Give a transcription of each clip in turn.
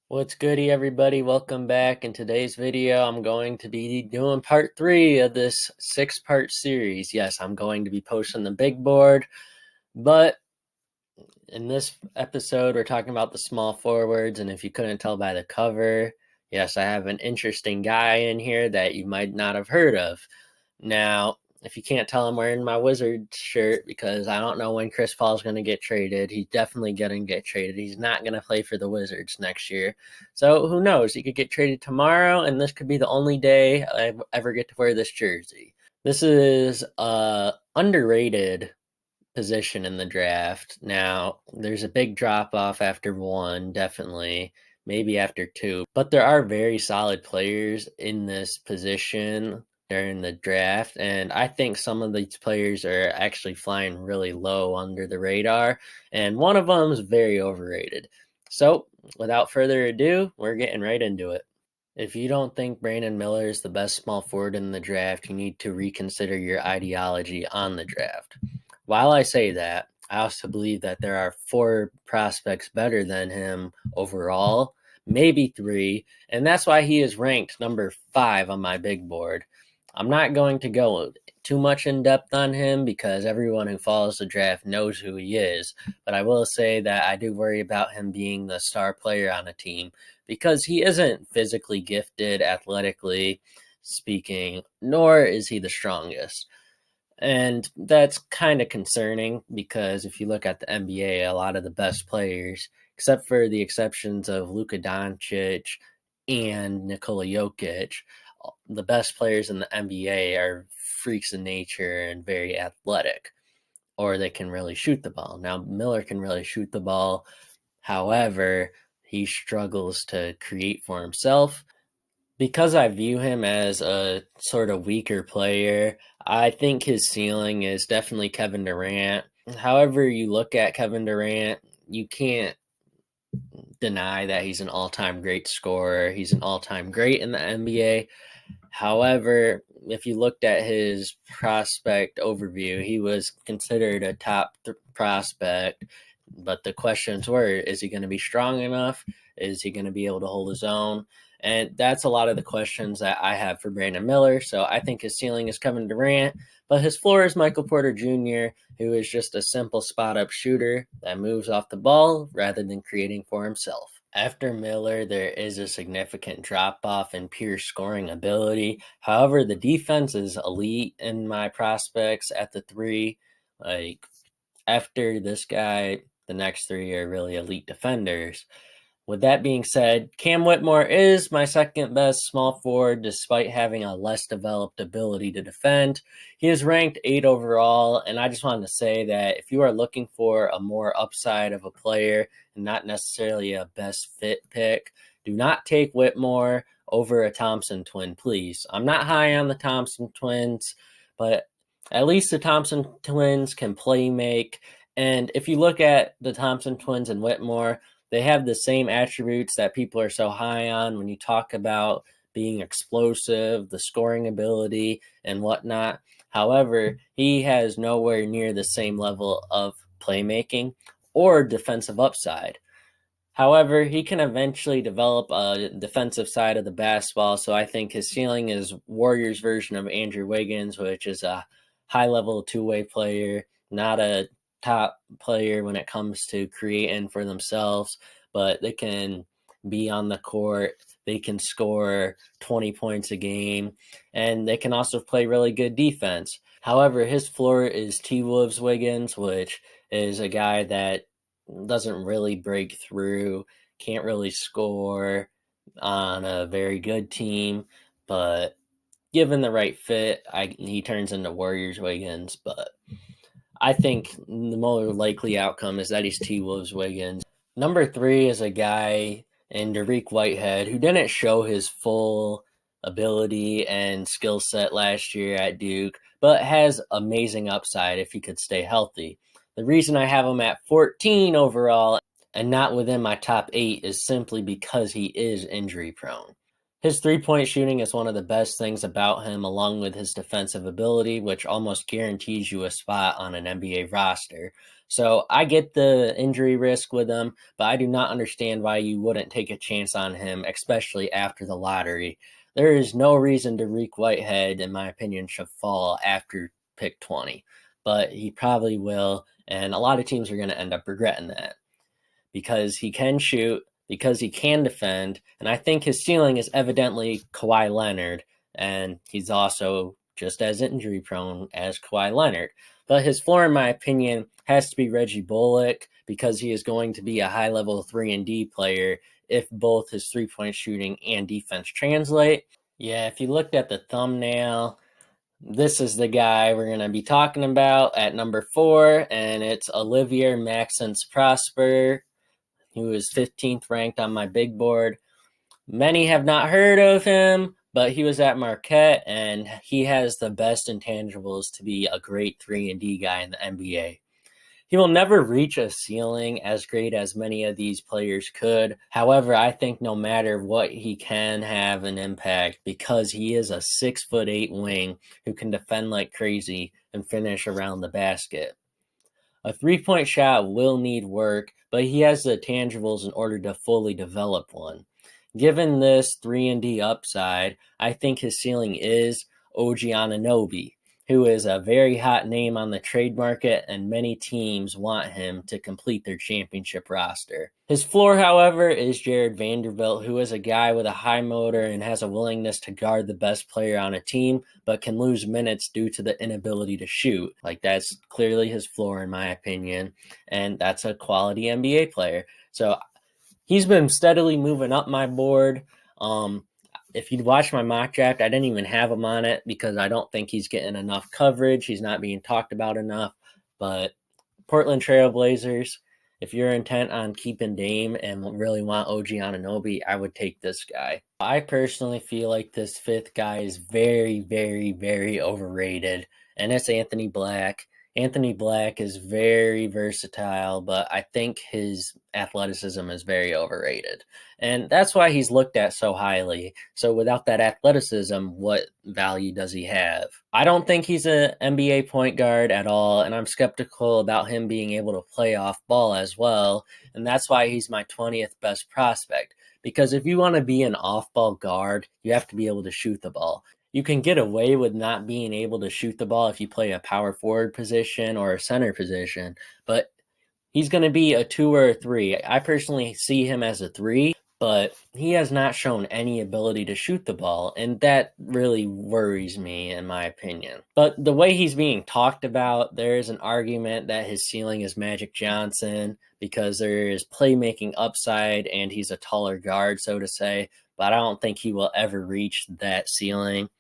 What's goody, everybody? Welcome back. In today's video, I'm going to be doing part 3 of this 6-part series. Yes, I'm going to be posting the big board, but in this episode, we're talking about the small forwards, and if you couldn't tell by the cover, yes, I have an interesting guy in here that you might not have heard of. Now, if you can't tell, I'm wearing my Wizard shirt because I don't know when Chris Paul's going to get traded. He's definitely going to get traded. He's not going to play for the Wizards next year. So who knows? He could get traded tomorrow, and this could be the only day I ever get to wear this jersey. This is a underrated position in the draft. Now, there's a big drop off after one, definitely, maybe after two, but there are very solid players in this position during the draft, and I think some of these players are actually flying really low under the radar, and one of them is very overrated. So, without further ado, we're getting right into it. If you don't think Brandon Miller is the best small forward in the draft, you need to reconsider your ideology on the draft. While I say that, I also believe that there are 4 prospects better than him overall, maybe 3, and that's why he is ranked number 5 on my big board. I'm not going to go too much in depth on him because everyone who follows the draft knows who he is, but I will say that I do worry about him being the star player on a team because he isn't physically gifted, athletically speaking, nor is he the strongest. And that's kind of concerning because if you look at the NBA, a lot of the best players, except for the exceptions of Luka Doncic and Nikola Jokic, the best players in the NBA are freaks of nature and very athletic, or they can really shoot the ball. Now, Miller can really shoot the ball. However, he struggles to create for himself. Because I view him as a sort of weaker player, I think his ceiling is definitely Kevin Durant. However, you look at Kevin Durant, you can't deny that he's an all time great scorer. He's an all time great in the NBA. However, if you looked at his prospect overview, he was considered a top prospect. But the questions were, is he going to be strong enough? Is he going to be able to hold his own? And that's a lot of the questions that I have for Brandon Miller. So I think his ceiling is Kevin Durant, but his floor is Michael Porter Jr., who is just a simple spot up shooter that moves off the ball rather than creating for himself. After Miller, there is a significant drop off in pure scoring ability. However, the defense is elite in my prospects at the 3. Like, after this guy, the next 3 are really elite defenders. With that being said, Cam Whitmore is my second best small forward despite having a less developed ability to defend. He is ranked 8 overall, and I just wanted to say that if you are looking for a more upside of a player and not necessarily a best fit pick, do not take Whitmore over a Thompson twin, please. I'm not high on the Thompson twins, but at least the Thompson twins can play make. And if you look at the Thompson twins and Whitmore, they have the same attributes that people are so high on when you talk about being explosive, the scoring ability, and whatnot. However, he has nowhere near the same level of playmaking or defensive upside. However, he can eventually develop a defensive side of the basketball, so I think his ceiling is Warriors' version of Andrew Wiggins, which is a high level 2-way player, not a top player when it comes to creating for themselves, but they can be on the court, they can score 20 points a game, and they can also play really good defense. However, his floor is T Wolves Wiggins, which is a guy that doesn't really break through, can't really score on a very good team, but given the right fit, he turns into Warriors Wiggins. But I think the more likely outcome is that he's T Wolves Wiggins. Number 3 is a guy in Dariq Whitehead who didn't show his full ability and skill set last year at Duke, but has amazing upside if he could stay healthy. The reason I have him at 14 overall and not within my top 8 is simply because he is injury prone. His 3-point shooting is one of the best things about him, along with his defensive ability, which almost guarantees you a spot on an NBA roster. So I get the injury risk with him, but I do not understand why you wouldn't take a chance on him, especially after the lottery. There is no reason Dariq Whitehead, in my opinion, should fall after pick 20, but he probably will, and a lot of teams are going to end up regretting that because he can shoot, because he can defend, and I think his ceiling is evidently Kawhi Leonard, and he's also just as injury prone as Kawhi Leonard. But his floor, in my opinion, has to be Reggie Bullock because he is going to be a high level 3 and D player if both his 3-point shooting and defense translate. Yeah, if you looked at the thumbnail, this is the guy we're going to be talking about at number 4, and it's Olivier Maxence Prosper, who is 15th ranked on my big board. Many have not heard of him, but he was at Marquette, and he has the best intangibles to be a great 3 and D guy in the NBA. He will never reach a ceiling as great as many of these players could. However, I think no matter what, he can have an impact because he is a 6'8" wing who can defend like crazy and finish around the basket. A 3-point shot will need work, but he has the tangibles in order to fully develop one. Given this 3 and D upside, I think his ceiling is OG Anunoby, who is a very hot name on the trade market, and many teams want him to complete their championship roster. His floor, however, is Jared Vanderbilt, who is a guy with a high motor and has a willingness to guard the best player on a team, but can lose minutes due to the inability to shoot. Like, that's clearly his floor, in my opinion, and that's a quality NBA player. So he's been steadily moving up my board. If you'd watch my mock draft, I didn't even have him on it because I don't think he's getting enough coverage. He's not being talked about enough. But Portland Trail Blazers, if you're intent on keeping Dame and really want OG Anunoby, I would take this guy. I personally feel like this 5th guy is very, very, very overrated, and it's Anthony Black. Anthony Black is very versatile, but I think his athleticism is very overrated. And that's why he's looked at so highly. So without that athleticism, what value does he have? I don't think he's an NBA point guard at all, and I'm skeptical about him being able to play off ball as well. And that's why he's my 20th best prospect. Because if you want to be an off ball guard, you have to be able to shoot the ball. You can get away with not being able to shoot the ball if you play a power forward position or a center position, but he's going to be a 2 or a 3. I personally see him as a 3, but he has not shown any ability to shoot the ball, and that really worries me, in my opinion. But the way he's being talked about, there is an argument that his ceiling is Magic Johnson because there is playmaking upside and he's a taller guard, so to say, but I don't think he will ever reach that ceiling.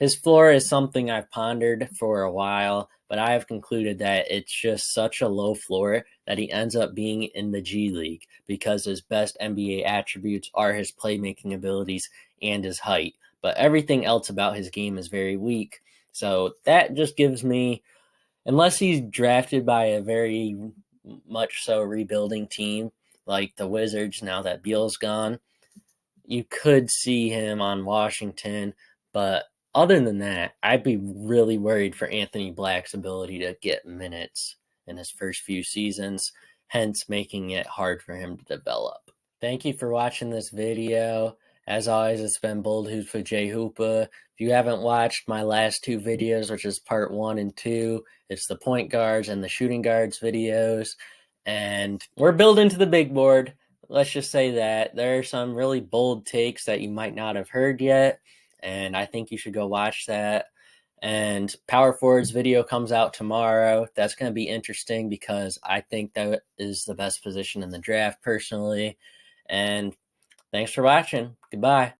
His floor is something I've pondered for a while, but I have concluded that it's just such a low floor that he ends up being in the G League because his best NBA attributes are his playmaking abilities and his height. But everything else about his game is very weak. So that just gives me, unless he's drafted by a very much so rebuilding team like the Wizards now that Beal's gone, you could see him on Washington, but other than that, I'd be really worried for Anthony Black's ability to get minutes in his first few seasons, hence making it hard for him to develop. Thank you for watching this video. As always, it's been Bold Hoops with Jay Hoopa. If you haven't watched my last 2 videos, which is part 1 and 2, it's the point guards and the shooting guards videos. And we're building to the big board. Let's just say that there are some really bold takes that you might not have heard yet, and I think you should go watch that. And Power Forward's video comes out tomorrow. That's going to be interesting because I think that is the best position in the draft personally. And thanks for watching. Goodbye.